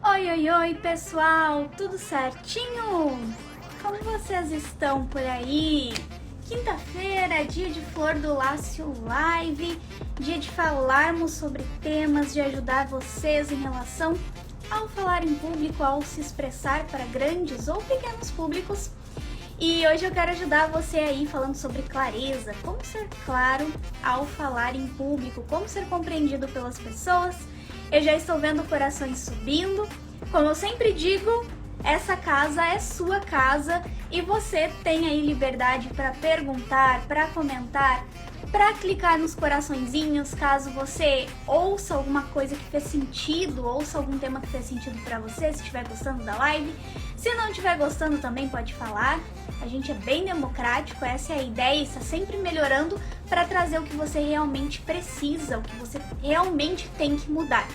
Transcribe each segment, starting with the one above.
Oi, oi, oi, pessoal! Tudo certinho? Como vocês estão por aí? Quinta-feira, dia de Flor do Lácio Live, dia de falarmos sobre temas, de ajudar vocês em relação ao falar em público, ao se expressar para grandes ou pequenos públicos. E hoje eu quero ajudar você aí falando sobre clareza, como ser claro ao falar em público, como ser compreendido pelas pessoas. Eu já estou vendo corações subindo. Como eu sempre digo, essa casa é sua casa e você tem aí liberdade para perguntar, para comentar, para clicar nos coraçõezinhos caso você ouça alguma coisa que fez sentido, ouça algum tema que fez sentido para você, se estiver gostando da live. Se não estiver gostando também pode falar. A gente é bem democrático, essa é a ideia, está sempre melhorando para trazer o que você realmente precisa, o que você realmente tem que mudar.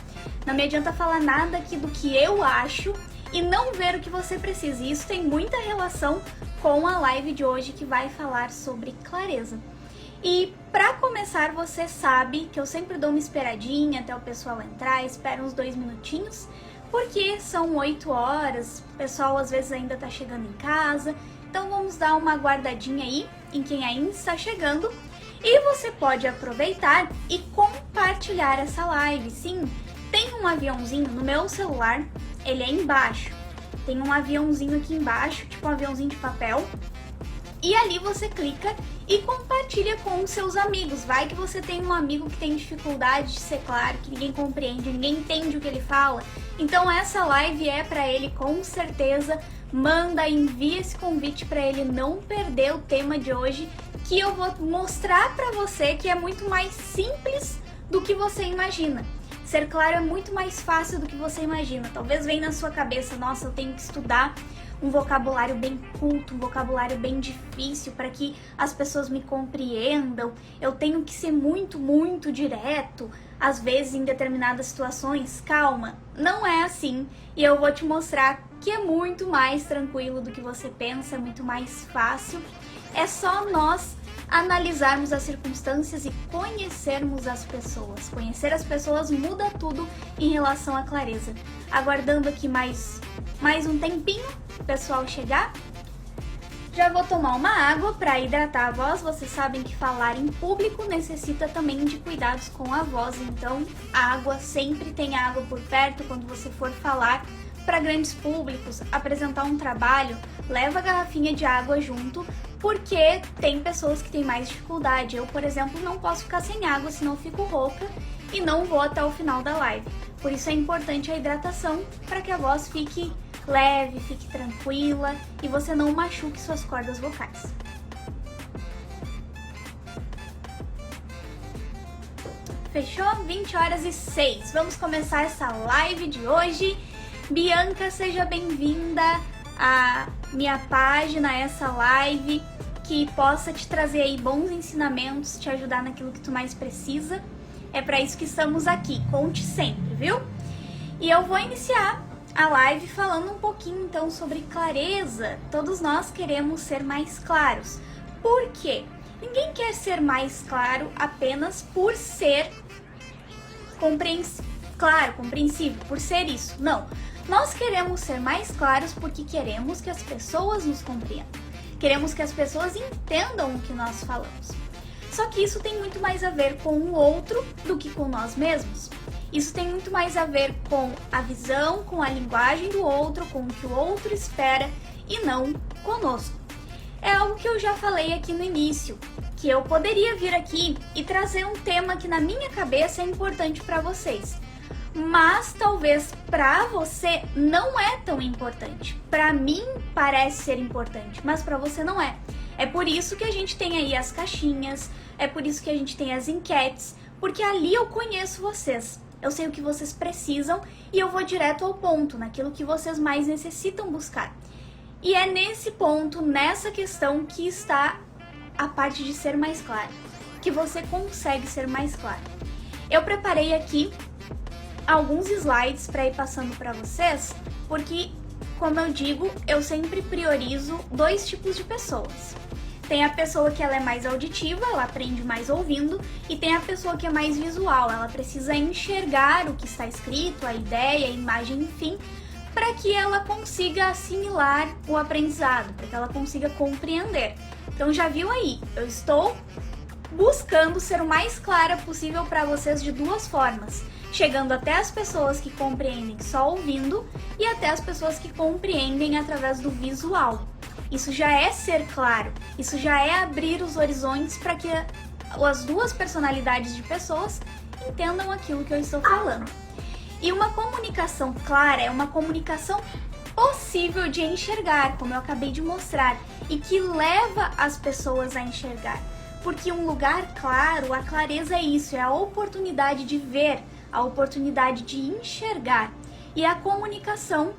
Não me adianta falar nada aqui do que eu acho e não ver o que você precisa. E isso tem muita relação com a live de hoje que vai falar sobre clareza. E para começar, você sabe que eu sempre dou uma esperadinha até o pessoal entrar, espero uns 2 minutinhos, porque são 8 horas, o pessoal às vezes ainda tá chegando em casa, então vamos dar uma guardadinha aí em quem ainda está chegando. E você pode aproveitar e compartilhar essa live. Sim, tem um aviãozinho no meu celular, ele é embaixo. Tem um aviãozinho aqui embaixo, tipo um aviãozinho de papel. E ali você clica e compartilha com os seus amigos. Vai que você tem um amigo que tem dificuldade de ser claro, que ninguém compreende, ninguém entende o que ele fala. Então essa live é para ele com certeza. Manda, envia esse convite para ele não perder o tema de hoje, que eu vou mostrar para você que é muito mais simples do que você imagina. Ser claro é muito mais fácil do que você imagina. Talvez venha na sua cabeça, nossa, eu tenho que estudar um vocabulário bem culto, um vocabulário bem difícil para que as pessoas me compreendam. Eu tenho que ser muito direto, às vezes em determinadas situações. Calma, não é assim. E eu vou te mostrar que é muito mais tranquilo do que você pensa, é muito mais fácil. É só nós analisarmos as circunstâncias e conhecermos as pessoas. Conhecer as pessoas muda tudo em relação à clareza. Aguardando aqui mais um tempinho o pessoal chegar. Já vou tomar uma água para hidratar a voz. Vocês sabem que falar em público necessita também de cuidados com a voz, então água, sempre tem água por perto quando você for falar para grandes públicos, apresentar um trabalho, leva a garrafinha de água junto, porque tem pessoas que têm mais dificuldade. Eu, por exemplo, não posso ficar sem água, senão eu fico rouca e não vou até o final da live. Por isso é importante a hidratação, para que a voz fique leve, fique tranquila e você não machuque suas cordas vocais. Fechou? 20h06. Vamos começar essa live de hoje. Bianca, seja bem-vinda à minha página, a essa live que possa te trazer aí bons ensinamentos, te ajudar naquilo que tu mais precisa. É para isso que estamos aqui, conte sempre, viu? E eu vou iniciar a live falando um pouquinho então sobre clareza. Todos nós queremos ser mais claros. Por quê? Ninguém quer ser mais claro apenas por ser compreensível, por ser isso. Não. Nós queremos ser mais claros porque queremos que as pessoas nos compreendam. Queremos que as pessoas entendam o que nós falamos. Só que isso tem muito mais a ver com o outro do que com nós mesmos. Isso tem muito mais a ver com a visão, com a linguagem do outro, com o que o outro espera e não conosco. É algo que eu já falei aqui no início, que eu poderia vir aqui e trazer um tema que na minha cabeça é importante para vocês. Mas talvez para você não é tão importante. Para mim parece ser importante, mas para você não é. É por isso que a gente tem aí as caixinhas, é por isso que a gente tem as enquetes, porque ali eu conheço vocês. Eu sei o que vocês precisam e eu vou direto ao ponto, naquilo que vocês mais necessitam buscar. E é nesse ponto, nessa questão que está a parte de ser mais claro, que você consegue ser mais claro. Eu preparei aqui alguns slides para ir passando para vocês, porque, como eu digo, eu sempre priorizo 2 tipos de pessoas. Tem a pessoa que ela é mais auditiva, ela aprende mais ouvindo, e tem a pessoa que é mais visual, ela precisa enxergar o que está escrito, a ideia, a imagem, enfim, para que ela consiga assimilar o aprendizado, para que ela consiga compreender. Então já viu aí, eu estou buscando ser o mais clara possível para vocês de duas formas, chegando até as pessoas que compreendem só ouvindo e até as pessoas que compreendem através do visual. Isso já é ser claro, isso já é abrir os horizontes para que as duas personalidades de pessoas entendam aquilo que eu estou falando. E uma comunicação clara é uma comunicação possível de enxergar, como eu acabei de mostrar, e que leva as pessoas a enxergar. Porque um lugar claro, a clareza é isso, é a oportunidade de ver, a oportunidade de enxergar. E a comunicação,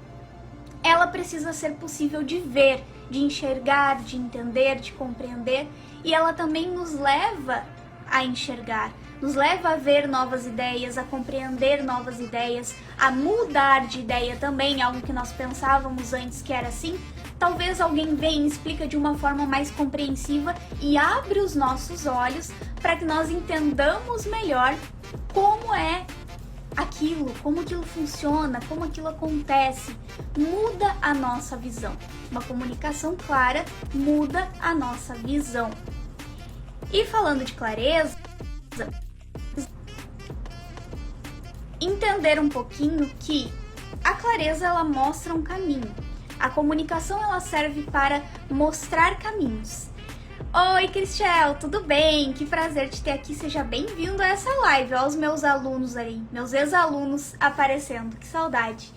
ela precisa ser possível de ver, de enxergar, de entender, de compreender, e ela também nos leva a enxergar, nos leva a ver novas ideias, a compreender novas ideias, a mudar de ideia também, algo que nós pensávamos antes que era assim. Talvez alguém venha e explica de uma forma mais compreensiva e abre os nossos olhos para que nós entendamos melhor como é aquilo, como aquilo funciona, como aquilo acontece. Muda a nossa visão. Uma comunicação clara muda a nossa visão. E falando de clareza, entender um pouquinho que a clareza ela mostra um caminho. A comunicação ela serve para mostrar caminhos. Oi, Cristiel, tudo bem? Que prazer te ter aqui, seja bem-vindo a essa live. Olha os meus alunos aí, meus ex-alunos aparecendo, que saudade.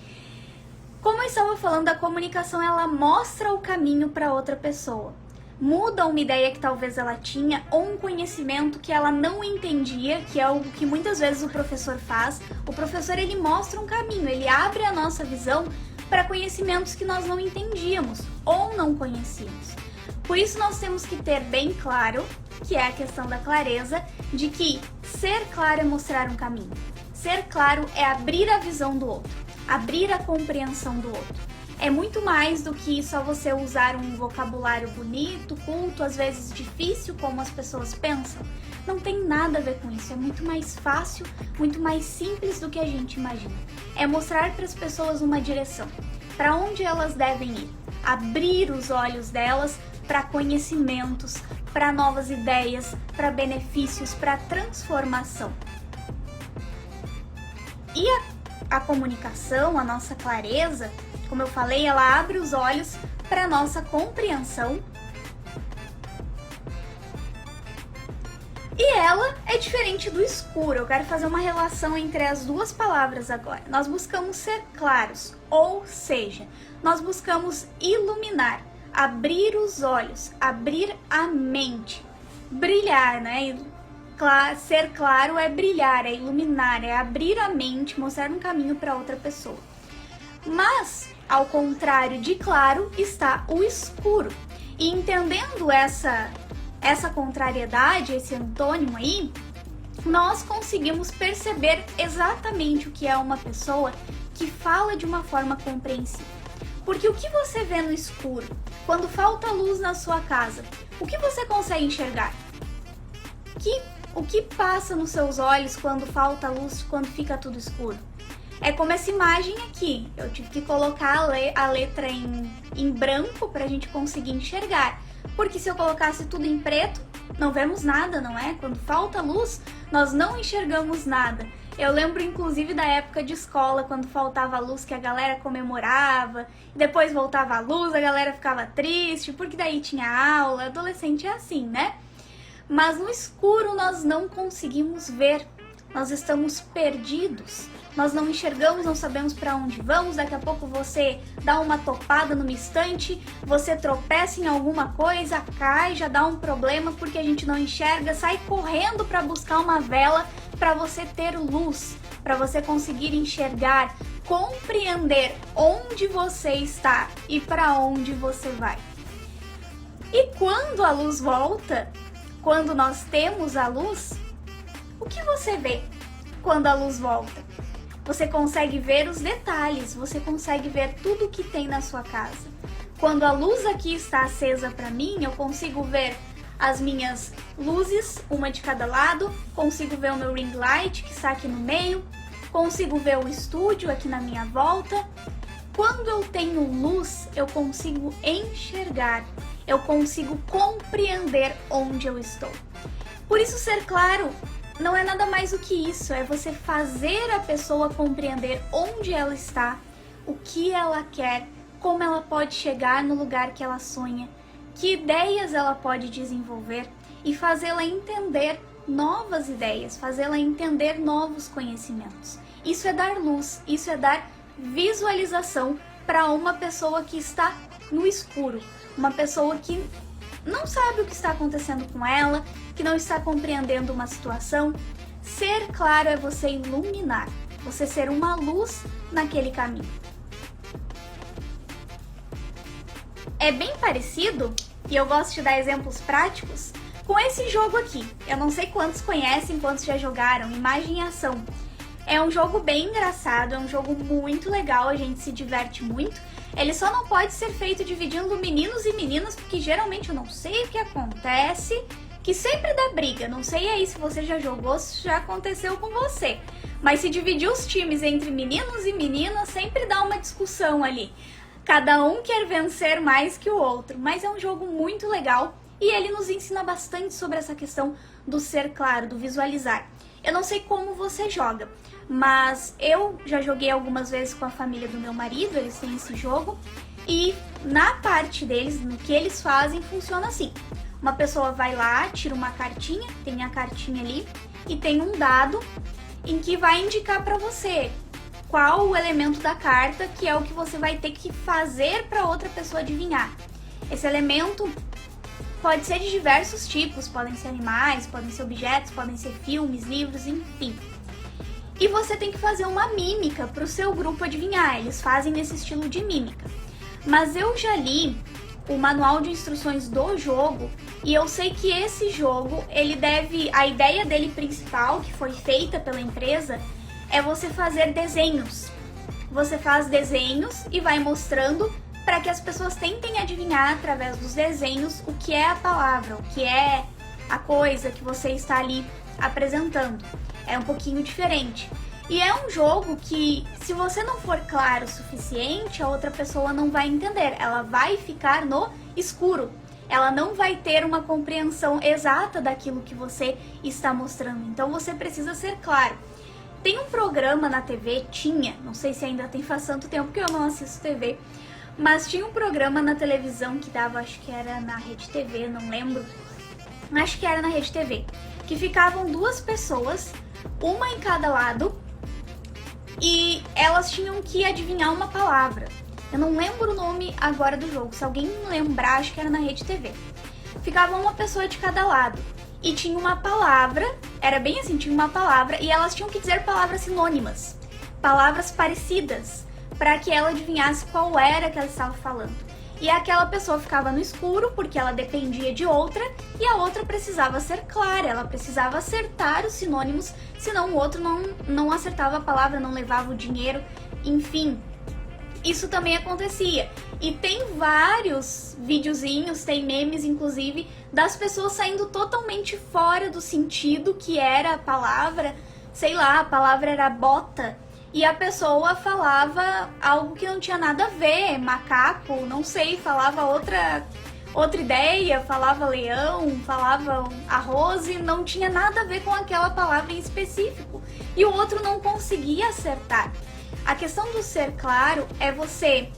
Como eu estava falando, a comunicação ela mostra o caminho para outra pessoa. Muda uma ideia que talvez ela tinha ou um conhecimento que ela não entendia, que é algo que muitas vezes o professor faz. O professor ele mostra um caminho, ele abre a nossa visão para conhecimentos que nós não entendíamos ou não conhecíamos. Por isso nós temos que ter bem claro, que é a questão da clareza, de que ser claro é mostrar um caminho. Ser claro é abrir a visão do outro, abrir a compreensão do outro. É muito mais do que só você usar um vocabulário bonito, culto, às vezes difícil, como as pessoas pensam. Não tem nada a ver com isso, é muito mais fácil, muito mais simples do que a gente imagina. É mostrar para as pessoas uma direção, para onde elas devem ir, abrir os olhos delas para conhecimentos, para novas ideias, para benefícios, para transformação. E a comunicação, a nossa clareza, como eu falei, ela abre os olhos para a nossa compreensão. E ela é diferente do escuro. Eu quero fazer uma relação entre as duas palavras agora. Nós buscamos ser claros, ou seja, nós buscamos iluminar, abrir os olhos, abrir a mente, brilhar, né? Ser claro é brilhar, é iluminar, é abrir a mente, mostrar um caminho para outra pessoa. Mas, ao contrário de claro, está o escuro. E entendendo essa contrariedade, esse antônimo aí, nós conseguimos perceber exatamente o que é uma pessoa que fala de uma forma compreensível. Porque o que você vê no escuro, quando falta luz na sua casa, o que você consegue enxergar? O que passa nos seus olhos quando falta luz, quando fica tudo escuro? É como essa imagem aqui, eu tive que colocar a letra em branco para a gente conseguir enxergar. Porque se eu colocasse tudo em preto, não vemos nada, não é? Quando falta luz, nós não enxergamos nada. Eu lembro inclusive da época de escola, quando faltava luz, que a galera comemorava, e depois voltava a luz, a galera ficava triste, porque daí tinha aula. Adolescente é assim, né? Mas no escuro nós não conseguimos ver, nós estamos perdidos. Nós não enxergamos, não sabemos para onde vamos. Daqui a pouco você dá uma topada numa estante, você tropeça em alguma coisa, cai, já dá um problema porque a gente não enxerga, sai correndo para buscar uma vela para você ter luz, para você conseguir enxergar, compreender onde você está e para onde você vai. E quando a luz volta, quando nós temos a luz, o que você vê quando a luz volta? Você consegue ver os detalhes, você consegue ver tudo que tem na sua casa. Quando a luz aqui está acesa para mim, eu consigo ver as minhas luzes, uma de cada lado, consigo ver o meu ring light que está aqui no meio, consigo ver o estúdio aqui na minha volta. Quando eu tenho luz, eu consigo enxergar, eu consigo compreender onde eu estou. Por isso, ser claro não é nada mais do que isso, é você fazer a pessoa compreender onde ela está, o que ela quer, como ela pode chegar no lugar que ela sonha, que ideias ela pode desenvolver e fazê-la entender novas ideias, fazê-la entender novos conhecimentos. Isso é dar luz, isso é dar visualização para uma pessoa que está no escuro, uma pessoa que não sabe o que está acontecendo com ela, que não está compreendendo uma situação. Ser claro é você iluminar, você ser uma luz naquele caminho. É bem parecido, e eu gosto de dar exemplos práticos, com esse jogo aqui. Eu não sei quantos conhecem, quantos já jogaram, Imagem e Ação. É um jogo bem engraçado, é um jogo muito legal, a gente se diverte muito. Ele só não pode ser feito dividindo meninos e meninas, porque geralmente eu não sei o que acontece, que sempre dá briga. Não sei aí se você já jogou, se já aconteceu com você. Mas se dividir os times entre meninos e meninas, sempre dá uma discussão ali. Cada um quer vencer mais que o outro, mas é um jogo muito legal e ele nos ensina bastante sobre essa questão do ser claro, do visualizar. Eu não sei como você joga, mas eu já joguei algumas vezes com a família do meu marido, eles têm esse jogo, e na parte deles, no que eles fazem, funciona assim. Uma pessoa vai lá, tira uma cartinha, tem a cartinha ali, e tem um dado em que vai indicar para você qual o elemento da carta que é o que você vai ter que fazer para outra pessoa adivinhar. Esse elemento pode ser de diversos tipos, podem ser animais, podem ser objetos, podem ser filmes, livros, enfim. E você tem que fazer uma mímica para o seu grupo adivinhar, eles fazem nesse estilo de mímica. Mas eu já li o manual de instruções do jogo e eu sei que esse jogo, a ideia dele principal, que foi feita pela empresa, é você fazer desenhos. Você faz desenhos e vai mostrando para que as pessoas tentem adivinhar através dos desenhos o que é a palavra, o que é a coisa que você está ali apresentando. É um pouquinho diferente. E é um jogo que, se você não for claro o suficiente, a outra pessoa não vai entender. Ela vai ficar no escuro. Ela não vai ter uma compreensão exata daquilo que você está mostrando. Então você precisa ser claro. Tem um programa na TV, não sei se ainda tem, faz tanto tempo que eu não assisto TV, mas tinha um programa na televisão que dava, acho que era na Rede TV, não lembro, acho que era na Rede TV, que ficavam duas pessoas, uma em cada lado, e elas tinham que adivinhar uma palavra. Eu não lembro o nome agora do jogo, se alguém lembrar, acho que era na Rede TV. Ficava uma pessoa de cada lado. E tinha uma palavra, era bem assim, tinha uma palavra, e elas tinham que dizer palavras sinônimas, palavras parecidas, para que ela adivinhasse qual era que ela estava falando. E aquela pessoa ficava no escuro, porque ela dependia de outra, e a outra precisava ser clara, ela precisava acertar os sinônimos, senão o outro não acertava a palavra, não levava o dinheiro, enfim. Isso também acontecia. E tem vários videozinhos, tem memes inclusive, das pessoas saindo totalmente fora do sentido que era a palavra. Sei lá, a palavra era bota e a pessoa falava algo que não tinha nada a ver, macaco, não sei, falava outra ideia, falava leão, falava arroz e não tinha nada a ver com aquela palavra em específico. E o outro não conseguia acertar. A questão do ser claro é você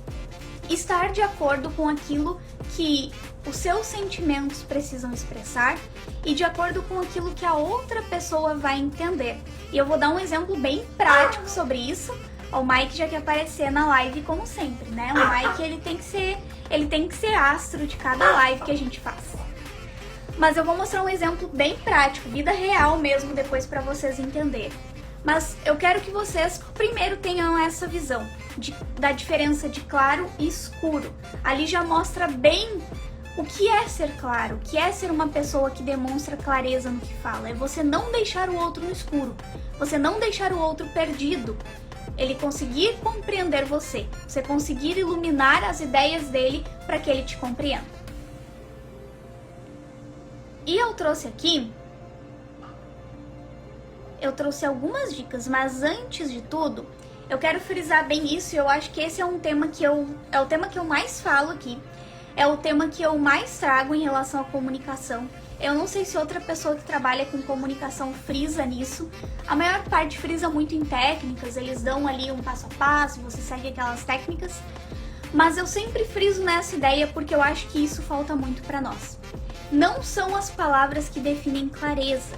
estar de acordo com aquilo que os seus sentimentos precisam expressar e de acordo com aquilo que a outra pessoa vai entender. E eu vou dar um exemplo bem prático sobre isso. O Mike já quer aparecer na live como sempre, né? O Mike ele tem que ser astro de cada live que a gente faz. Mas eu vou mostrar um exemplo bem prático, vida real mesmo, depois para vocês entenderem. Mas eu quero que vocês primeiro tenham essa visão da diferença de claro e escuro. Ali já mostra bem o que é ser claro, o que é ser uma pessoa que demonstra clareza no que fala. É você não deixar o outro no escuro, você não deixar o outro perdido. ele conseguir compreender você conseguir iluminar as ideias dele para que ele te compreenda. E eu trouxe algumas dicas, mas antes de tudo, eu quero frisar bem isso, e eu acho que esse é um tema é o tema que eu mais falo aqui, é o tema que eu mais trago em relação à comunicação. Eu não sei se outra pessoa que trabalha com comunicação frisa nisso. A maior parte frisa muito em técnicas, eles dão ali um passo a passo, você segue aquelas técnicas. Mas eu sempre friso nessa ideia porque eu acho que isso falta muito para nós. Não são as palavras que definem clareza.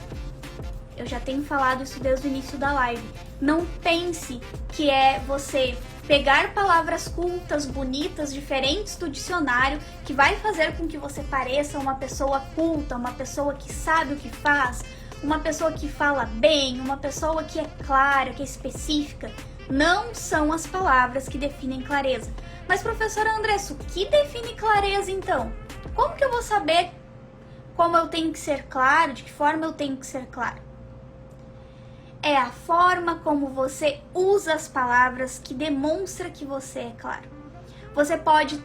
Eu já tenho falado isso desde o início da live. Não pense que é você pegar palavras cultas, bonitas, diferentes do dicionário, que vai fazer com que você pareça uma pessoa culta, uma pessoa que sabe o que faz, uma pessoa que fala bem, uma pessoa que é clara, que é específica. Não são as palavras que definem clareza. Mas, professora Andressa, o que define clareza então? Como que eu vou saber como eu tenho que ser claro, de que forma eu tenho que ser claro? É a forma como você usa as palavras que demonstra que você é claro. Você pode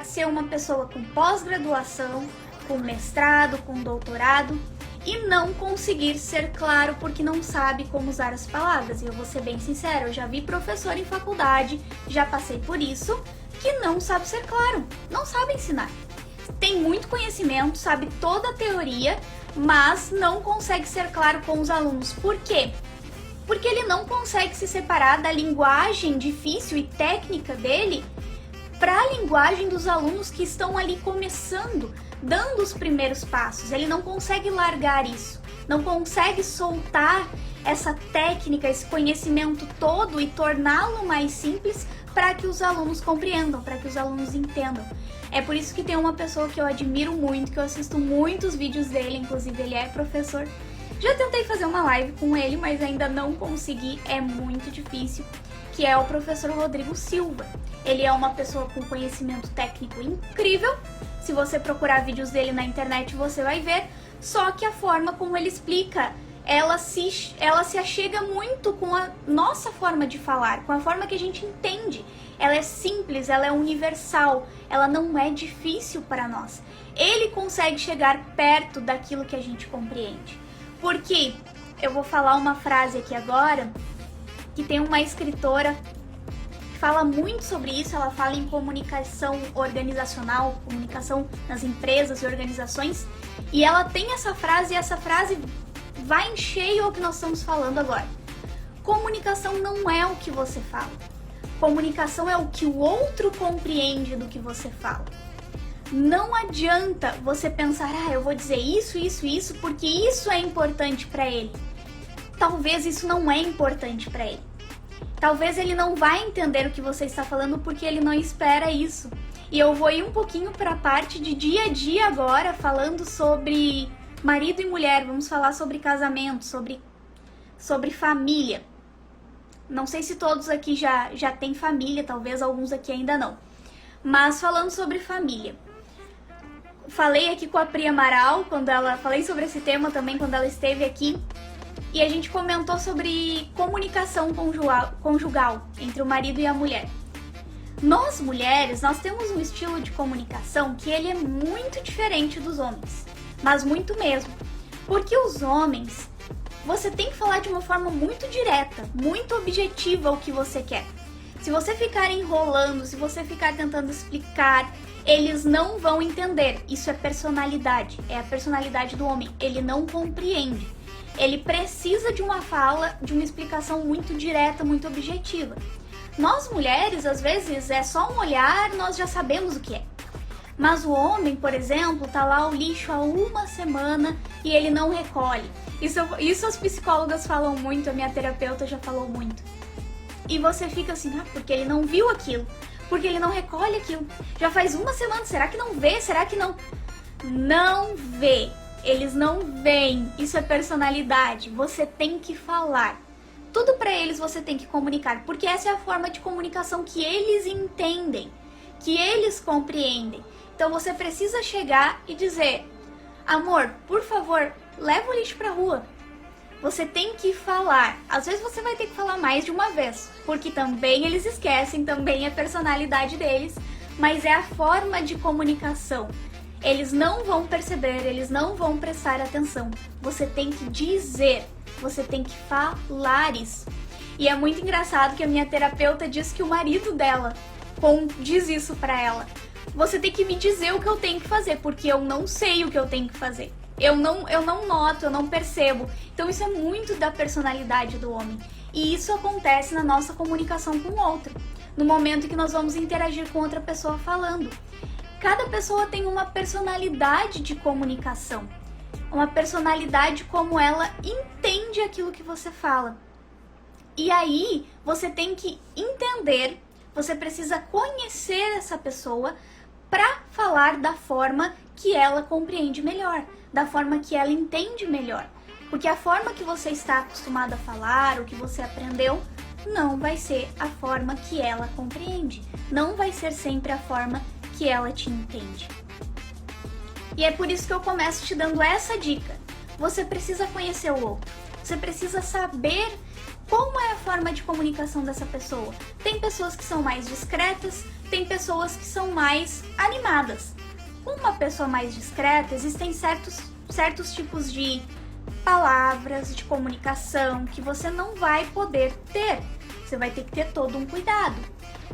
ser uma pessoa com pós-graduação, com mestrado, com doutorado e não conseguir ser claro porque não sabe como usar as palavras. E eu vou ser bem sincera, eu já vi professor em faculdade, já passei por isso, que não sabe ser claro, não sabe ensinar. Tem muito conhecimento, sabe toda a teoria, mas não consegue ser claro com os alunos. Por quê? Porque ele não consegue se separar da linguagem difícil e técnica dele para a linguagem dos alunos que estão ali começando, dando os primeiros passos. Ele não consegue largar isso, não consegue soltar essa técnica, esse conhecimento todo e torná-lo mais simples para que os alunos compreendam, para que os alunos entendam. É por isso que tem uma pessoa que eu admiro muito, que eu assisto muitos vídeos dele, inclusive ele é professor. Já tentei fazer uma live com ele, mas ainda não consegui, é muito difícil, que é o professor Rodrigo Silva. Ele é uma pessoa com conhecimento técnico incrível, se você procurar vídeos dele na internet você vai ver, só que a forma como ele explica, ela se achega muito com a nossa forma de falar, com a forma que a gente entende. Ela é simples, ela é universal, ela não é difícil para nós. Ele consegue chegar perto daquilo que a gente compreende. Porque eu vou falar uma frase aqui agora, que tem uma escritora que fala muito sobre isso, ela fala em comunicação organizacional, comunicação nas empresas e organizações, e ela tem essa frase, e essa frase vai em cheio ao que nós estamos falando agora. Comunicação não é o que você fala. Comunicação é o que o outro compreende do que você fala. Não adianta você pensar, eu vou dizer isso, isso, isso, porque isso é importante para ele. Talvez isso não é importante para ele. Talvez ele não vai entender o que você está falando porque ele não espera isso. E eu vou ir um pouquinho para a parte de dia a dia agora, falando sobre marido e mulher. Vamos falar sobre casamento, sobre família. Não sei se todos aqui já têm família, talvez alguns aqui ainda não. Mas falando sobre família. Falei aqui com a Pri Amaral, falei sobre esse tema também quando ela esteve aqui. E a gente comentou sobre comunicação conjugal entre o marido e a mulher. Nós mulheres, nós temos um estilo de comunicação que ele é muito diferente dos homens. Mas muito mesmo. Porque os homens, você tem que falar de uma forma muito direta, muito objetiva o que você quer. Se você ficar enrolando, se você ficar tentando explicar, eles não vão entender. Isso é personalidade, é a personalidade do homem. Ele não compreende. Ele precisa de uma fala, de uma explicação muito direta, muito objetiva. Nós mulheres, às vezes, é só um olhar, nós já sabemos o que é. Mas o homem, por exemplo, tá lá o lixo há uma semana e ele não recolhe. Isso as psicólogas falam muito, a minha terapeuta já falou muito. E você fica assim, porque ele não viu aquilo, porque ele não recolhe aquilo. Já faz uma semana, será que não vê? Será que não? Não vê, eles não veem, isso é personalidade, você tem que falar. Tudo pra eles você tem que comunicar, porque essa é a forma de comunicação que eles entendem, que eles compreendem. Então você precisa chegar e dizer, amor, por favor, leva o lixo pra rua. Você tem que falar. Às vezes você vai ter que falar mais de uma vez, porque também eles esquecem, também é a personalidade deles, mas é a forma de comunicação. Eles não vão perceber, eles não vão prestar atenção. Você tem que dizer, você tem que falar isso. E é muito engraçado que a minha terapeuta diz que o marido dela diz isso pra ela. Você tem que me dizer o que eu tenho que fazer, porque eu não sei o que eu tenho que fazer. Eu não noto, eu não percebo. Então isso é muito da personalidade do homem. E isso acontece na nossa comunicação com o outro. No momento em que nós vamos interagir com outra pessoa falando. Cada pessoa tem uma personalidade de comunicação. Uma personalidade como ela entende aquilo que você fala. E aí você tem que entender, você precisa conhecer essa pessoa para falar da forma que ela compreende melhor, da forma que ela entende melhor. Porque a forma que você está acostumado a falar, o que você aprendeu, não vai ser a forma que ela compreende. Não vai ser sempre a forma que ela te entende. E é por isso que eu começo te dando essa dica. Você precisa conhecer o outro. Você precisa saber como é a forma de comunicação dessa pessoa. Tem pessoas que são mais discretas, tem pessoas que são mais animadas. Uma pessoa mais discreta, existem certos tipos de palavras, de comunicação que você não vai poder ter. Você vai ter que ter todo um cuidado.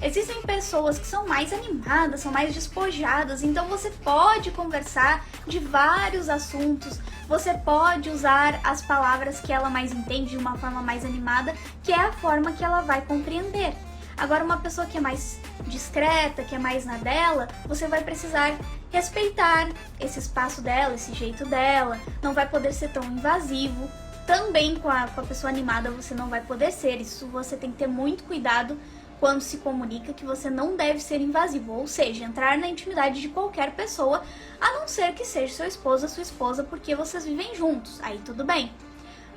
Existem pessoas que são mais animadas, são mais despojadas, então você pode conversar de vários assuntos, você pode usar as palavras que ela mais entende de uma forma mais animada, que é a forma que ela vai compreender. Agora, uma pessoa que é mais discreta, que é mais na dela, você vai precisar respeitar esse espaço dela, esse jeito dela, não vai poder ser tão invasivo. Também com a pessoa animada você não vai poder ser, isso você tem que ter muito cuidado quando se comunica, que você não deve ser invasivo, ou seja, entrar na intimidade de qualquer pessoa, a não ser que seja seu esposo, sua esposa, porque vocês vivem juntos, aí tudo bem.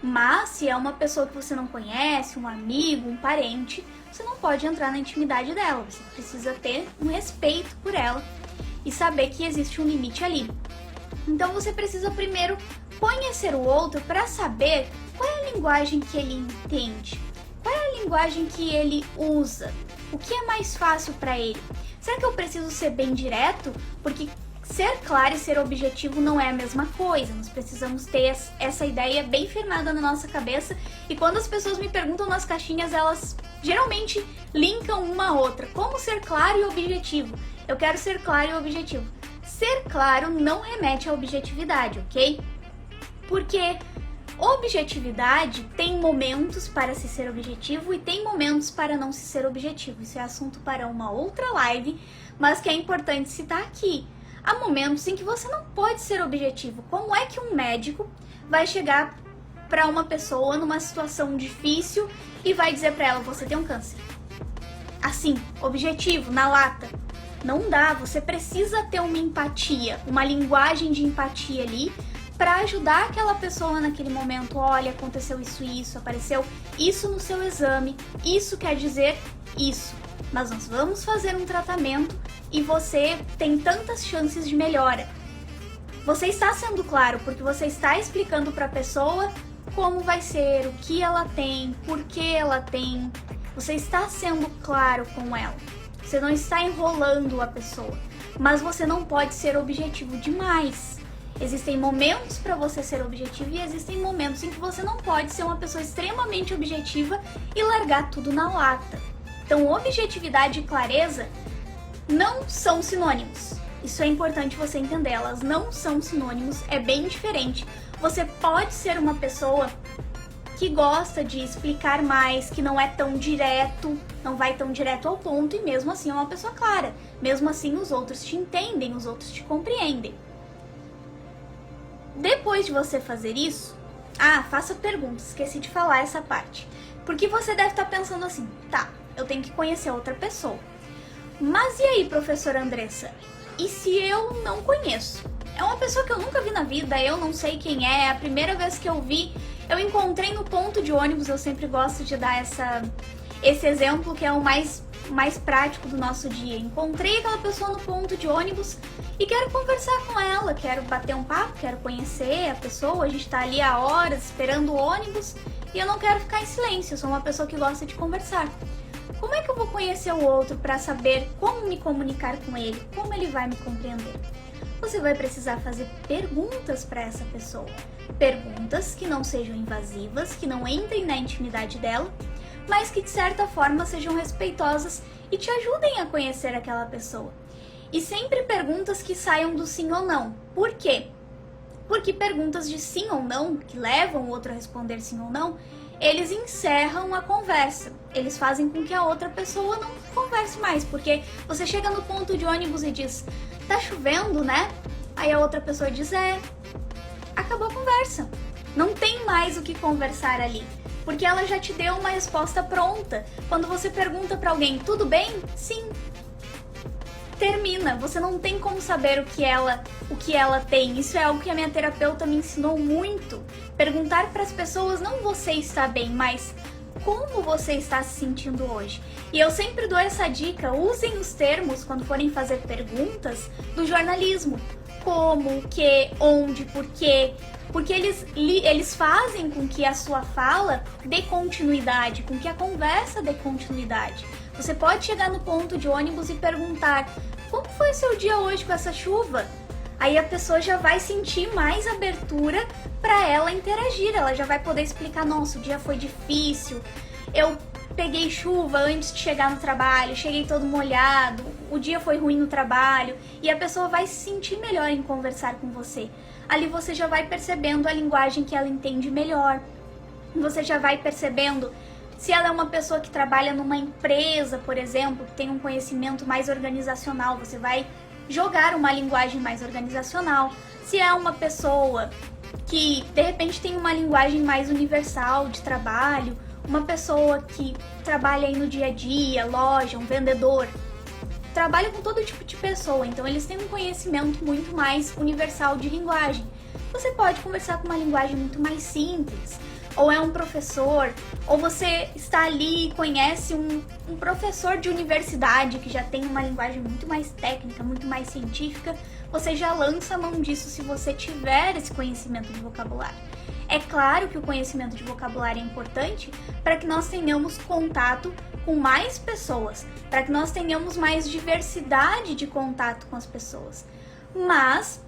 Mas se é uma pessoa que você não conhece, um amigo, um parente, você não pode entrar na intimidade dela, você precisa ter um respeito por ela e saber que existe um limite ali. Então você precisa primeiro conhecer o outro para saber qual é a linguagem que ele entende. Qual é a linguagem que ele usa? O que é mais fácil para ele? Será que eu preciso ser bem direto? Porque ser claro e ser objetivo não é a mesma coisa. Nós precisamos ter essa ideia bem firmada na nossa cabeça. E quando as pessoas me perguntam nas caixinhas, elas geralmente linkam uma a outra. Como ser claro e objetivo? Eu quero ser claro e objetivo. Ser claro não remete à objetividade, ok? Porque objetividade tem momentos para se ser objetivo e tem momentos para não se ser objetivo. Isso é assunto para uma outra live, mas que é importante citar aqui. Há momentos em que você não pode ser objetivo. Como é que um médico vai chegar para uma pessoa numa situação difícil e vai dizer para ela, você tem um câncer? Assim, objetivo, na lata. Não dá, você precisa ter uma empatia, uma linguagem de empatia ali, para ajudar aquela pessoa naquele momento. Olha, aconteceu isso e isso, apareceu isso no seu exame, isso quer dizer isso. Mas nós vamos fazer um tratamento e você tem tantas chances de melhora. Você está sendo claro porque você está explicando para a pessoa como vai ser, o que ela tem, por que ela tem. Você está sendo claro com ela. Você não está enrolando a pessoa, mas você não pode ser objetivo demais. Existem momentos para você ser objetivo e existem momentos em que você não pode ser uma pessoa extremamente objetiva e largar tudo na lata. Então, objetividade e clareza não são sinônimos. Isso é importante você entender, elas não são sinônimos, é bem diferente. Você pode ser uma pessoa que gosta de explicar mais, que não é tão direto, não vai tão direto ao ponto e mesmo assim é uma pessoa clara. Mesmo assim os outros te entendem, os outros te compreendem. Depois de você fazer isso, faça perguntas, esqueci de falar essa parte. Porque você deve estar pensando assim, tá, eu tenho que conhecer outra pessoa. Mas e aí, professora Andressa? E se eu não conheço? É uma pessoa que eu nunca vi na vida, eu não sei quem é a primeira vez que eu vi, eu encontrei no ponto de ônibus, eu sempre gosto de dar esse exemplo que é o mais mais prático do nosso dia. Encontrei aquela pessoa no ponto de ônibus e quero conversar com ela, quero bater um papo, quero conhecer a pessoa, a gente tá ali há horas esperando o ônibus e eu não quero ficar em silêncio, eu sou uma pessoa que gosta de conversar. Como é que eu vou conhecer o outro para saber como me comunicar com ele, como ele vai me compreender? Você vai precisar fazer perguntas para essa pessoa. Perguntas que não sejam invasivas, que não entrem na intimidade dela, mas que de certa forma sejam respeitosas e te ajudem a conhecer aquela pessoa. E sempre perguntas que saiam do sim ou não. Por quê? Porque perguntas de sim ou não, que levam o outro a responder sim ou não, eles encerram a conversa. Eles fazem com que a outra pessoa não converse mais. Porque você chega no ponto de ônibus e diz, tá chovendo, né? Aí a outra pessoa diz, acabou a conversa. Não tem mais o que conversar ali. Porque ela já te deu uma resposta pronta. Quando você pergunta pra alguém, tudo bem? Sim. Termina. Você não tem como saber o que ela tem. Isso é algo que a minha terapeuta me ensinou muito. Perguntar para as pessoas, não você está bem, mas como você está se sentindo hoje. E eu sempre dou essa dica, usem os termos quando forem fazer perguntas do jornalismo. Como, o que, onde, por quê. Porque eles fazem com que a sua fala dê continuidade, com que a conversa dê continuidade. Você pode chegar no ponto de ônibus e perguntar, como foi o seu dia hoje com essa chuva? Aí a pessoa já vai sentir mais abertura para ela interagir, ela já vai poder explicar, nossa, o dia foi difícil, eu peguei chuva antes de chegar no trabalho, cheguei todo molhado, o dia foi ruim no trabalho, e a pessoa vai se sentir melhor em conversar com você. Ali você já vai percebendo a linguagem que ela entende melhor, você já vai percebendo se ela é uma pessoa que trabalha numa empresa, por exemplo, que tem um conhecimento mais organizacional, você vai jogar uma linguagem mais organizacional. Se é uma pessoa que, de repente, tem uma linguagem mais universal de trabalho, uma pessoa que trabalha aí no dia a dia, loja, um vendedor, trabalha com todo tipo de pessoa, então eles têm um conhecimento muito mais universal de linguagem. Você pode conversar com uma linguagem muito mais simples, ou é um professor, ou você está ali e conhece um professor de universidade que já tem uma linguagem muito mais técnica, muito mais científica, você já lança a mão disso se você tiver esse conhecimento de vocabulário. É claro que o conhecimento de vocabulário é importante para que nós tenhamos contato com mais pessoas, para que nós tenhamos mais diversidade de contato com as pessoas, mas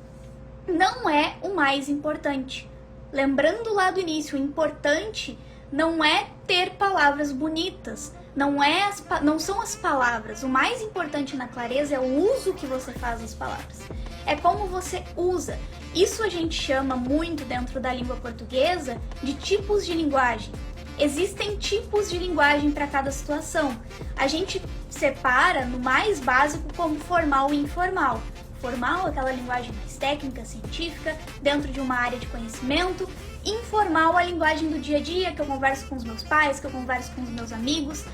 não é o mais importante. Lembrando lá do início, o importante não é ter palavras bonitas, não são as palavras. O mais importante na clareza é o uso que você faz das palavras. É como você usa. Isso a gente chama muito dentro da língua portuguesa de tipos de linguagem. Existem tipos de linguagem para cada situação. A gente separa no mais básico como formal e informal. Formal, aquela linguagem mais técnica, científica, dentro de uma área de conhecimento. Informal, a linguagem do dia a dia, que eu converso com os meus pais, que eu converso com os meus amigos.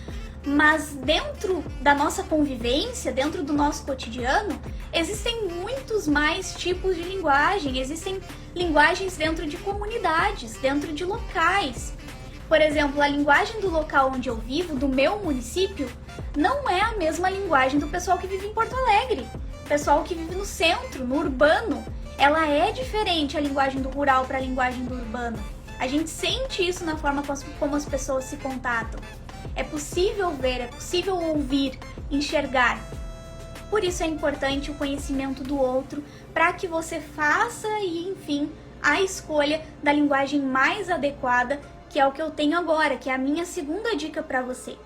Mas dentro da nossa convivência, dentro do nosso cotidiano, existem muitos mais tipos de linguagem. Existem linguagens dentro de comunidades, dentro de locais. Por exemplo, a linguagem do local onde eu vivo, do meu município, não é a mesma linguagem do pessoal que vive em Porto Alegre. Pessoal que vive no centro, no urbano, ela é diferente a linguagem do rural para a linguagem do urbano. A gente sente isso na forma como as pessoas se contatam. É possível ver, é possível ouvir, enxergar. Por isso é importante o conhecimento do outro para que você faça e, enfim, a escolha da linguagem mais adequada, que é o que eu tenho agora, que é a minha segunda dica para você.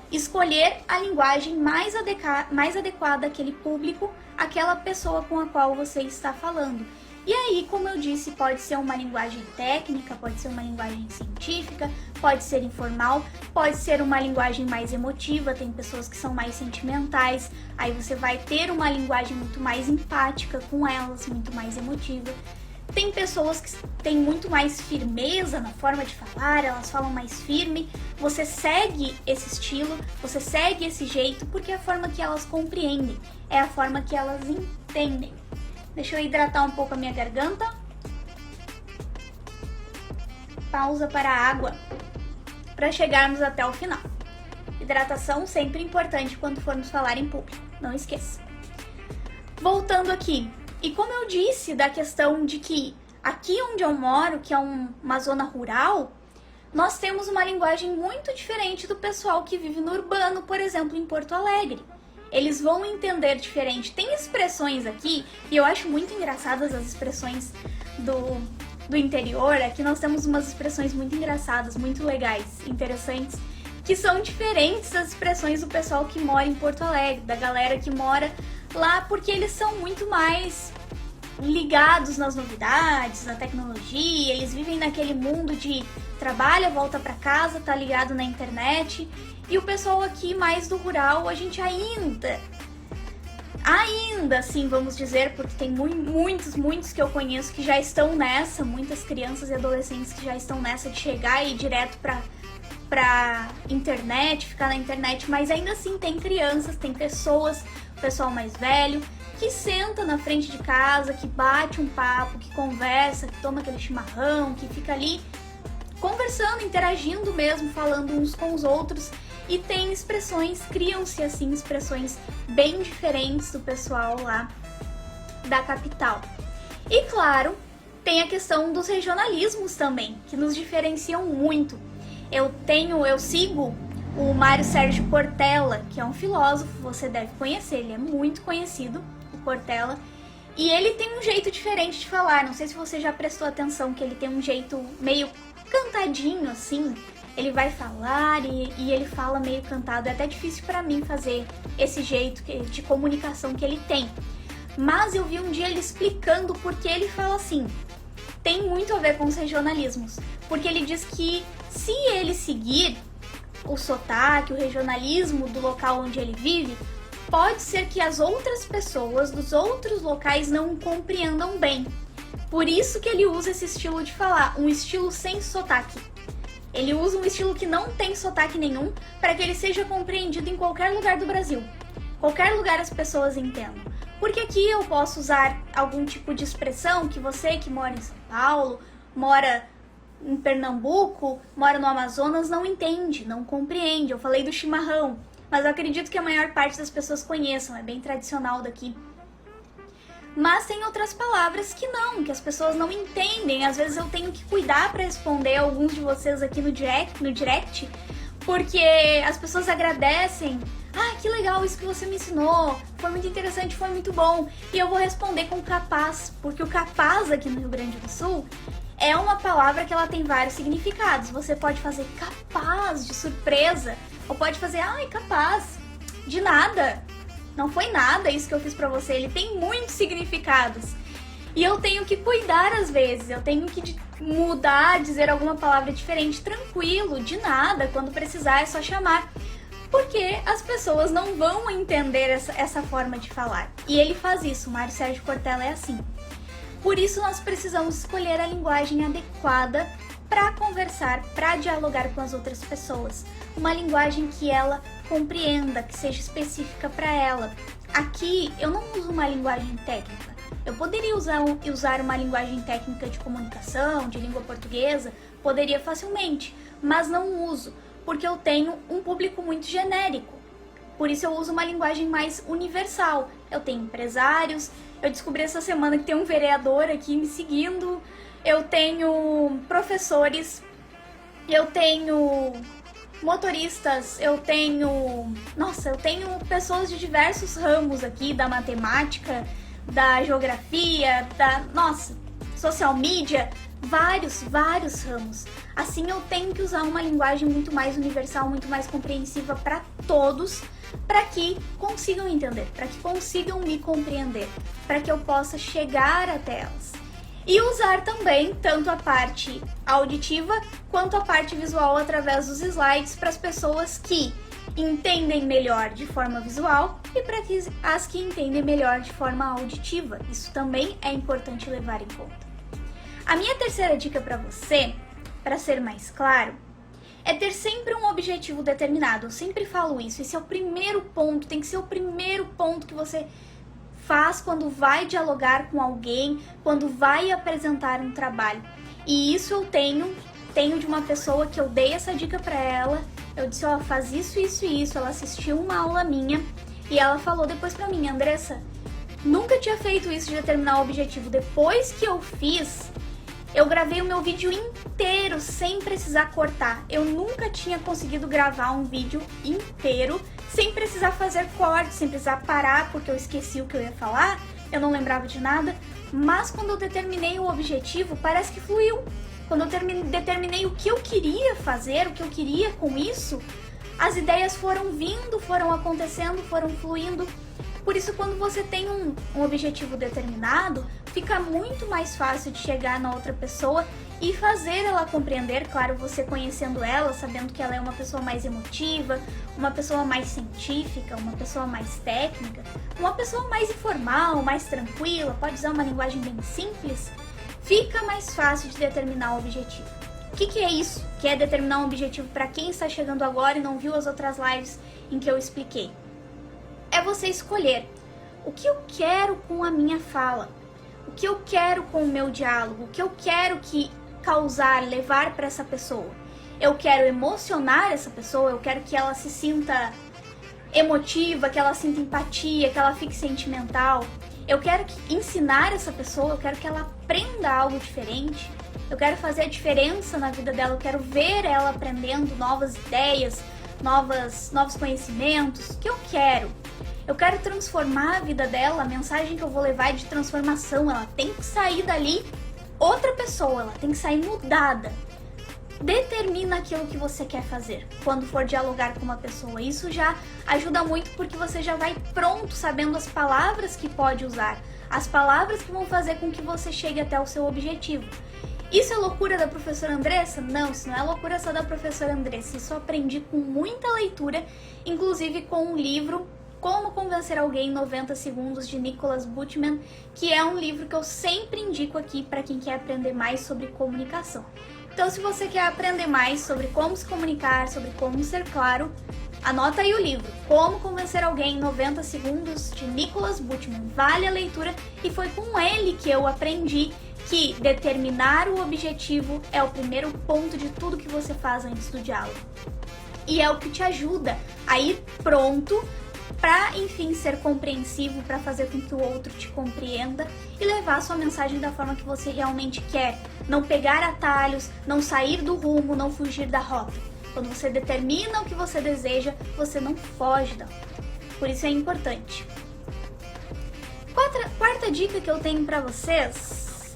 Escolher a linguagem mais adequada àquele público, àquela pessoa com a qual você está falando. E aí, como eu disse, pode ser uma linguagem técnica, pode ser uma linguagem científica, pode ser informal, pode ser uma linguagem mais emotiva, tem pessoas que são mais sentimentais, aí você vai ter uma linguagem muito mais empática com elas, muito mais emotiva. Tem pessoas que têm muito mais firmeza na forma de falar, elas falam mais firme. Você segue esse estilo, você segue esse jeito, porque é a forma que elas compreendem, é a forma que elas entendem. Deixa eu hidratar um pouco a minha garganta. Pausa para a água, para chegarmos até o final. Hidratação sempre importante quando formos falar em público, não esqueça. Voltando aqui, e como eu disse da questão de que aqui onde eu moro, que é uma zona rural, nós temos uma linguagem muito diferente do pessoal que vive no urbano, por exemplo, em Porto Alegre. Eles vão entender diferente. Tem expressões aqui, e eu acho muito engraçadas as expressões do interior. Aqui nós temos umas expressões muito engraçadas, muito legais, interessantes, que são diferentes das expressões do pessoal que mora em Porto Alegre, da galera que mora lá, porque eles são muito mais ligados nas novidades, na tecnologia, eles vivem naquele mundo de trabalha, volta pra casa, tá ligado na internet. E o pessoal aqui mais do rural, a gente ainda assim, vamos dizer, porque tem muitos que eu conheço que já estão nessa, muitas crianças e adolescentes que já estão nessa de chegar e ir direto pra internet, ficar na internet, mas ainda assim tem crianças, tem pessoas, o pessoal mais velho, que senta na frente de casa, que bate um papo, que conversa, que toma aquele chimarrão, que fica ali conversando, interagindo mesmo, falando uns com os outros. E tem expressões, criam-se assim expressões bem diferentes do pessoal lá da capital. E claro, tem a questão dos regionalismos também, que nos diferenciam muito. Eu sigo o Mário Sérgio Cortella, que é um filósofo, você deve conhecer, ele é muito conhecido, o Cortella. E ele tem um jeito diferente de falar, não sei se você já prestou atenção que ele tem um jeito meio cantadinho assim. Ele vai falar e ele fala meio cantado. É até difícil pra mim fazer esse jeito de comunicação que ele tem. Mas eu vi um dia ele explicando porque ele fala assim. Tem muito a ver com os regionalismos. Porque ele diz que se ele seguir o sotaque, o regionalismo do local onde ele vive, pode ser que as outras pessoas dos outros locais não o compreendam bem. Por isso que ele usa esse estilo de falar, um estilo sem sotaque. Ele usa um estilo que não tem sotaque nenhum para que ele seja compreendido em qualquer lugar do Brasil. Qualquer lugar as pessoas entendam. Porque aqui eu posso usar algum tipo de expressão que você que mora em São Paulo, mora em Pernambuco, mora no Amazonas, não entende, não compreende. Eu falei do chimarrão, mas eu acredito que a maior parte das pessoas conheçam, é bem tradicional daqui. Mas tem outras palavras que as pessoas não entendem. Às vezes eu tenho que cuidar para responder alguns de vocês aqui no direct, porque as pessoas agradecem. Ah, que legal isso que você me ensinou, foi muito interessante, foi muito bom. E eu vou responder com capaz, porque o capaz aqui no Rio Grande do Sul é uma palavra que ela tem vários significados. Você pode fazer capaz de surpresa, ou pode fazer, ai, capaz de nada. Não foi nada isso que eu fiz pra você, ele tem muitos significados. E eu tenho que cuidar às vezes, eu tenho que mudar, dizer alguma palavra diferente, tranquilo, de nada, quando precisar é só chamar. Porque as pessoas não vão entender essa forma de falar. E ele faz isso, o Mário Sérgio Cortella é assim. Por isso nós precisamos escolher a linguagem adequada para conversar, para dialogar com as outras pessoas. Uma linguagem que ela compreenda, que seja específica para ela. Aqui eu não uso uma linguagem técnica. Eu poderia usar uma linguagem técnica de comunicação, de língua portuguesa, poderia facilmente, mas não uso, porque eu tenho um público muito genérico. Por isso eu uso uma linguagem mais universal. Eu tenho empresários, eu descobri essa semana que tem um vereador aqui me seguindo, eu tenho professores, eu tenho motoristas, eu tenho pessoas de diversos ramos aqui, da matemática, da geografia, social media, vários ramos. Assim eu tenho que usar uma linguagem muito mais universal, muito mais compreensiva para todos, para que consigam entender, para que consigam me compreender, para que eu possa chegar até elas. E usar também tanto a parte auditiva quanto a parte visual através dos slides para as pessoas que entendem melhor de forma visual e para as que entendem melhor de forma auditiva. Isso também é importante levar em conta. A minha terceira dica para você, para ser mais claro, é ter sempre um objetivo determinado. Eu sempre falo isso, esse é o primeiro ponto, tem que ser o primeiro ponto que você faz quando vai dialogar com alguém, quando vai apresentar um trabalho. E isso eu tenho de uma pessoa que eu dei essa dica para ela Eu disse, ó, faz isso, isso e isso. Ela assistiu uma aula minha e ela falou depois pra mim, Andressa, nunca tinha feito isso de determinar o objetivo. Depois que eu fiz, eu gravei o meu vídeo inteiro sem precisar cortar. Eu nunca tinha conseguido gravar um vídeo inteiro sem precisar fazer corte, sem precisar parar porque eu esqueci o que eu ia falar, eu não lembrava de nada. Mas quando eu determinei o objetivo, parece que fluiu. Quando eu determinei o que eu queria fazer, o que eu queria com isso, as ideias foram vindo, foram acontecendo, foram fluindo. Por isso, quando você tem um objetivo determinado, fica muito mais fácil de chegar na outra pessoa e fazer ela compreender, claro, você conhecendo ela, sabendo que ela é uma pessoa mais emotiva, uma pessoa mais científica, uma pessoa mais técnica, uma pessoa mais informal, mais tranquila, pode usar uma linguagem bem simples, fica mais fácil de determinar o objetivo. O que é isso? Que é determinar um objetivo para quem está chegando agora e não viu as outras lives em que eu expliquei? É você escolher o que eu quero com a minha fala, o que eu quero com o meu diálogo, o que eu quero levar para essa pessoa. Eu quero emocionar essa pessoa, eu quero que ela se sinta emotiva, que ela sinta empatia, que ela fique sentimental. Eu quero ensinar essa pessoa, eu quero que ela aprenda algo diferente. Eu quero fazer a diferença na vida dela, eu quero ver ela aprendendo novas ideias, novos conhecimentos. O que eu quero? Eu quero transformar a vida dela, a mensagem que eu vou levar é de transformação. Ela tem que sair dali outra pessoa, ela tem que sair mudada. Determina aquilo que você quer fazer quando for dialogar com uma pessoa. Isso já ajuda muito porque você já vai pronto, sabendo as palavras que pode usar, as palavras que vão fazer com que você chegue até o seu objetivo. Isso é loucura da professora Andressa? Não, isso não é loucura só da professora Andressa. Isso eu aprendi com muita leitura, inclusive com um livro, Como Convencer Alguém em 90 Segundos, de Nicholas Butman, que é um livro que eu sempre indico aqui para quem quer aprender mais sobre comunicação. Então, se você quer aprender mais sobre como se comunicar, sobre como ser claro, anota aí o livro, Como Convencer Alguém em 90 Segundos, de Nicholas Butman. Vale a leitura e foi com ele que eu aprendi que determinar o objetivo é o primeiro ponto de tudo que você faz antes do diálogo. E é o que te ajuda a ir pronto para, enfim, ser compreensivo, para fazer com que o outro te compreenda e levar a sua mensagem da forma que você realmente quer. Não pegar atalhos, não sair do rumo, não fugir da rota. Quando você determina o que você deseja, você não foge da rota. Por isso é importante. Quarta dica que eu tenho para vocês: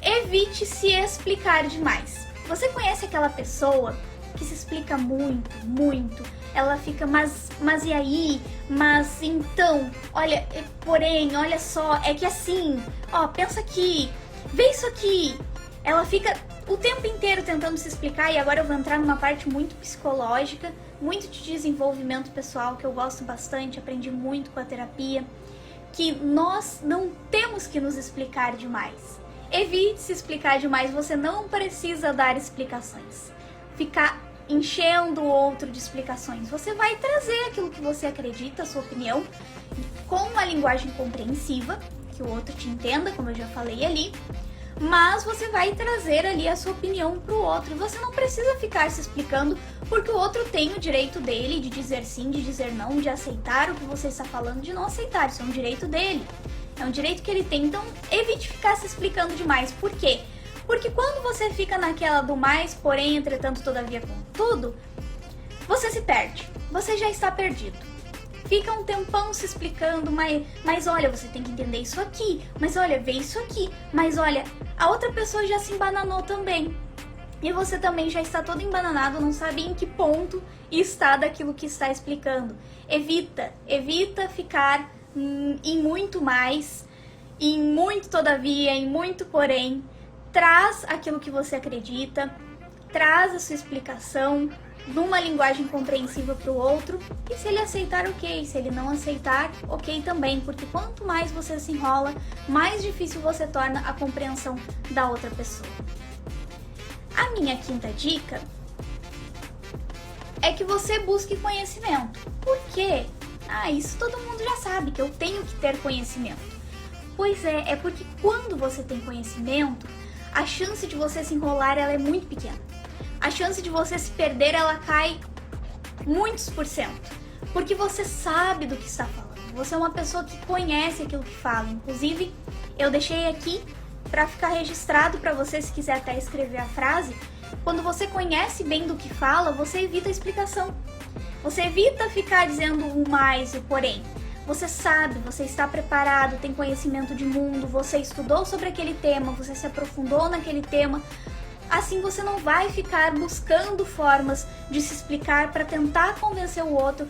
evite se explicar demais. Você conhece aquela pessoa que se explica muito, ela fica, mas e aí? Mas então, olha, porém, olha só, é que assim, ó, pensa aqui, vê isso aqui. Ela fica o tempo inteiro tentando se explicar, e agora eu vou entrar numa parte muito psicológica, muito de desenvolvimento pessoal, que eu gosto bastante, aprendi muito com a terapia, que nós não temos que nos explicar demais. Evite se explicar demais, você não precisa dar explicações. Ficar enchendo o outro de explicações. Você vai trazer aquilo que você acredita, a sua opinião, com uma linguagem compreensiva, que o outro te entenda, como eu já falei ali, mas você vai trazer ali a sua opinião para o outro. E você não precisa ficar se explicando, porque o outro tem o direito dele de dizer sim, de dizer não, de aceitar o que você está falando, de não aceitar. Isso é um direito dele. É um direito que ele tem. Então, evite ficar se explicando demais. Por quê? Porque quando você fica naquela do mais, porém, entretanto, todavia, contudo, você se perde. Você já está perdido. Fica um tempão se explicando, mas olha, você tem que entender isso aqui, mas olha, vê isso aqui, mas olha, a outra pessoa já se embananou também. E você também já está todo embananado, não sabe em que ponto está daquilo que está explicando. Evita ficar em muito mais, em muito todavia, em muito porém. Traz aquilo que você acredita, traz a sua explicação numa linguagem compreensível para o outro, e se ele aceitar, ok, se ele não aceitar, ok também, porque quanto mais você se enrola, mais difícil você torna a compreensão da outra pessoa. A minha quinta dica é que você busque conhecimento. Por quê? Isso todo mundo já sabe, que eu tenho que ter conhecimento. Pois é porque quando você tem conhecimento, a chance de você se enrolar ela é muito pequena. A chance de você se perder ela cai muitos por cento, porque você sabe do que está falando. Você é uma pessoa que conhece aquilo que fala. Inclusive, eu deixei aqui para ficar registrado para você, se quiser até escrever a frase. Quando você conhece bem do que fala, você evita a explicação. Você evita ficar dizendo o mais e o porém. Você sabe, você está preparado, tem conhecimento de mundo, você estudou sobre aquele tema, você se aprofundou naquele tema. Assim você não vai ficar buscando formas de se explicar para tentar convencer o outro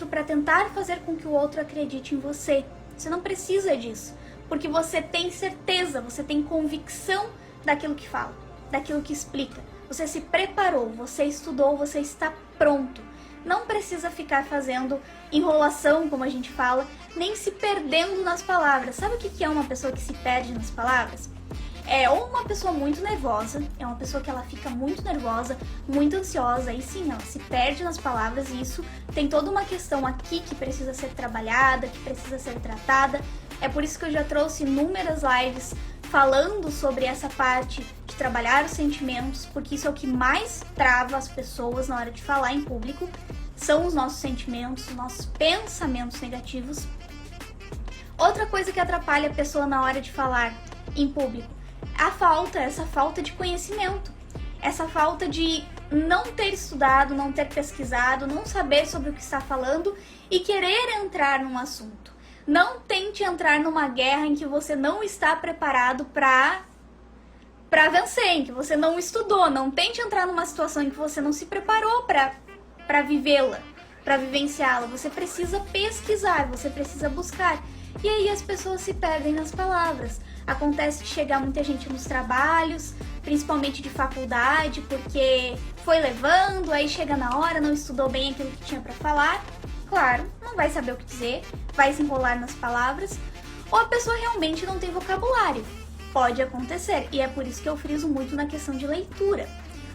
para tentar fazer com que o outro acredite em você. Você não precisa disso, porque você tem certeza, você tem convicção daquilo que fala, daquilo que explica. Você se preparou, você estudou, você está pronto. Não precisa ficar fazendo enrolação, como a gente fala, nem se perdendo nas palavras. Sabe o que é uma pessoa que se perde nas palavras? É ou uma pessoa muito nervosa, é uma pessoa que ela fica muito nervosa, muito ansiosa, aí sim, ela se perde nas palavras, e isso tem toda uma questão aqui que precisa ser trabalhada, que precisa ser tratada. É por isso que eu já trouxe inúmeras lives falando sobre essa parte de trabalhar os sentimentos, porque isso é o que mais trava as pessoas na hora de falar em público, são os nossos sentimentos, os nossos pensamentos negativos. Outra coisa que atrapalha a pessoa na hora de falar em público, essa falta de conhecimento, essa falta de não ter estudado, não ter pesquisado, não saber sobre o que está falando e querer entrar num assunto. Não tente entrar numa guerra em que você não está preparado para vencer, em que você não estudou. Não tente entrar numa situação em que você não se preparou para vivê-la, para vivenciá-la. Você precisa pesquisar, você precisa buscar. E aí as pessoas se perdem nas palavras. Acontece de chegar muita gente nos trabalhos, principalmente de faculdade, porque foi levando, aí chega na hora, não estudou bem aquilo que tinha para falar. Claro, não vai saber o que dizer, vai se enrolar nas palavras, ou a pessoa realmente não tem vocabulário. Pode acontecer, e é por isso que eu friso muito na questão de leitura.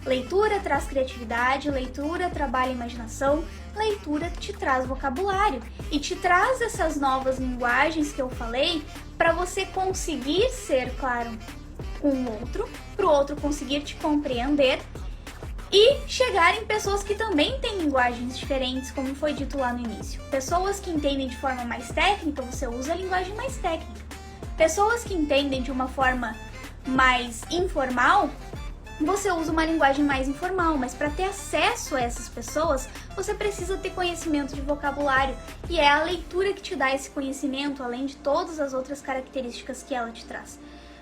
Leitura traz criatividade, leitura trabalha a imaginação, leitura te traz vocabulário e te traz essas novas linguagens que eu falei para você conseguir ser claro com o outro, para o outro conseguir te compreender e chegar em pessoas que também têm linguagens diferentes, como foi dito lá no início. Pessoas que entendem de forma mais técnica, você usa a linguagem mais técnica. Pessoas que entendem de uma forma mais informal, você usa uma linguagem mais informal, mas para ter acesso a essas pessoas, você precisa ter conhecimento de vocabulário, e é a leitura que te dá esse conhecimento, além de todas as outras características que ela te traz.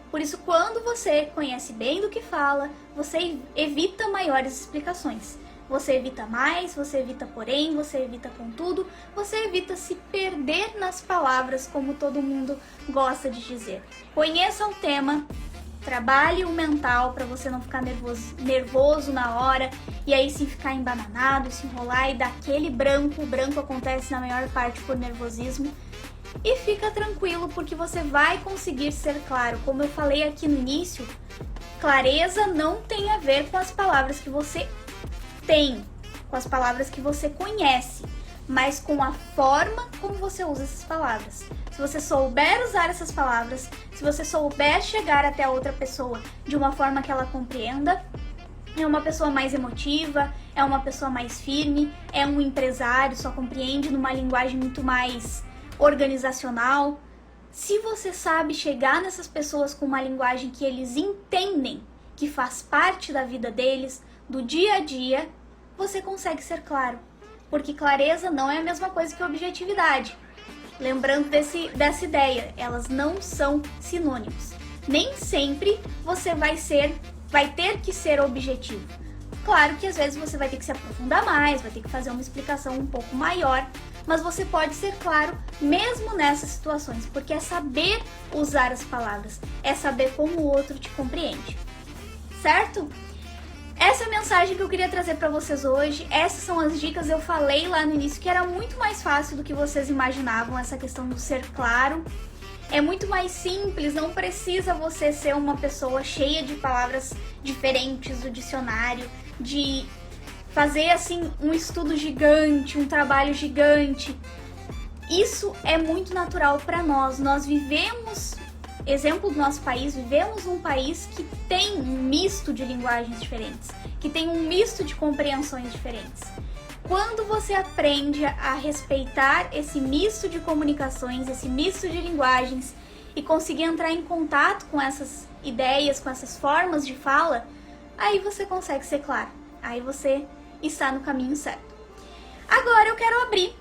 Por isso, quando você conhece bem do que fala, você evita maiores explicações. Você evita mais, você evita porém, você evita contudo, você evita se perder nas palavras, como todo mundo gosta de dizer. Conheça o tema, trabalhe o mental para você não ficar nervoso na hora e aí sim ficar embananado, se enrolar e dar aquele branco. O branco acontece na maior parte por nervosismo. E fica tranquilo, porque você vai conseguir ser claro. Como eu falei aqui no início, clareza não tem a ver com as palavras que você tem, com as palavras que você conhece, mas com a forma como você usa essas palavras. Se você souber usar essas palavras, se você souber chegar até a outra pessoa de uma forma que ela compreenda, é uma pessoa mais emotiva, é uma pessoa mais firme, é um empresário, só compreende numa linguagem muito mais organizacional. Se você sabe chegar nessas pessoas com uma linguagem que eles entendem, que faz parte da vida deles, do dia a dia, você consegue ser claro. Porque clareza não é a mesma coisa que objetividade. Lembrando dessa ideia, elas não são sinônimos. Nem sempre você vai ter que ser objetivo. Claro que às vezes você vai ter que se aprofundar mais, vai ter que fazer uma explicação um pouco maior, mas você pode ser claro mesmo nessas situações, porque é saber usar as palavras, é saber como o outro te compreende. Certo? Essa é a mensagem que eu queria trazer para vocês hoje. Essas são as dicas. Eu falei lá no início que era muito mais fácil do que vocês imaginavam, essa questão do ser claro. É muito mais simples, não precisa você ser uma pessoa cheia de palavras diferentes do dicionário, de fazer assim um estudo gigante, um trabalho gigante. Isso é muito natural para nós. Nós vivemos, exemplo do nosso país, vivemos num país que tem um misto de linguagens diferentes, que tem um misto de compreensões diferentes. quando você aprende a respeitar esse misto de comunicações, esse misto de linguagens e conseguir entrar em contato com essas ideias, com essas formas de fala, aí você consegue ser claro, aí você está no caminho certo. Agora eu quero abrir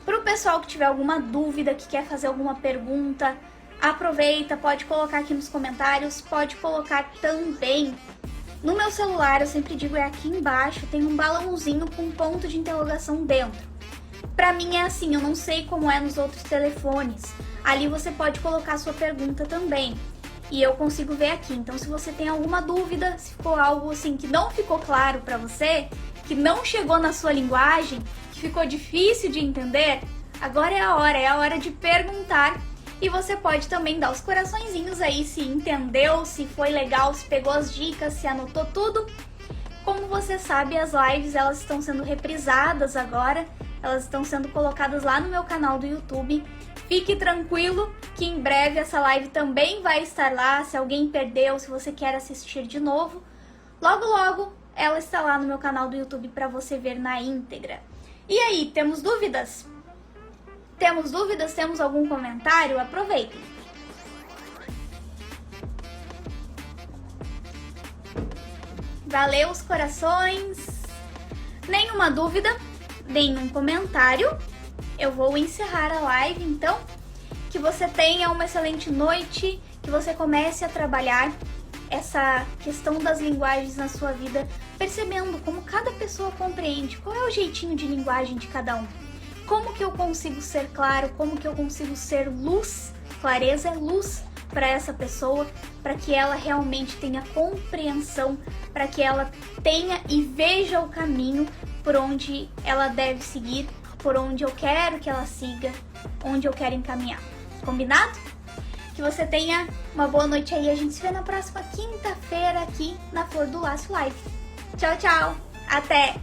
para o pessoal que tiver alguma dúvida, que quer fazer alguma pergunta, aproveita, pode colocar aqui nos comentários, pode colocar também no meu celular, eu sempre digo, é aqui embaixo, tem um balãozinho com um ponto de interrogação dentro. Pra mim é assim, eu não sei como é nos outros telefones. Ali você pode colocar sua pergunta também. E eu consigo ver aqui. Então se você tem alguma dúvida, se ficou algo assim que não ficou claro pra você, que não chegou na sua linguagem, que ficou difícil de entender, agora é a hora de perguntar. E você pode também dar os coraçõezinhos aí, se entendeu, se foi legal, se pegou as dicas, se anotou tudo. Como você sabe, as lives elas estão sendo reprisadas agora, elas estão sendo colocadas lá no meu canal do YouTube. Fique tranquilo que em breve essa live também vai estar lá, se alguém perdeu, se você quer assistir de novo. Logo, logo, ela está lá no meu canal do YouTube para você ver na íntegra. E aí, temos dúvidas? Temos dúvidas? Temos algum comentário? Aproveitem! Valeu os corações! Nenhuma dúvida? Nenhum comentário? Eu vou encerrar a live, então. Que você tenha uma excelente noite, que você comece a trabalhar essa questão das linguagens na sua vida, percebendo como cada pessoa compreende, qual é o jeitinho de linguagem de cada um. Como que eu consigo ser claro, como que eu consigo ser luz, clareza é luz para essa pessoa, para que ela realmente tenha compreensão, para que ela tenha e veja o caminho por onde ela deve seguir, por onde eu quero que ela siga, onde eu quero encaminhar. Combinado? Que você tenha uma boa noite aí, a gente se vê na próxima quinta-feira aqui na Flor do Laço Live. Tchau, tchau! Até!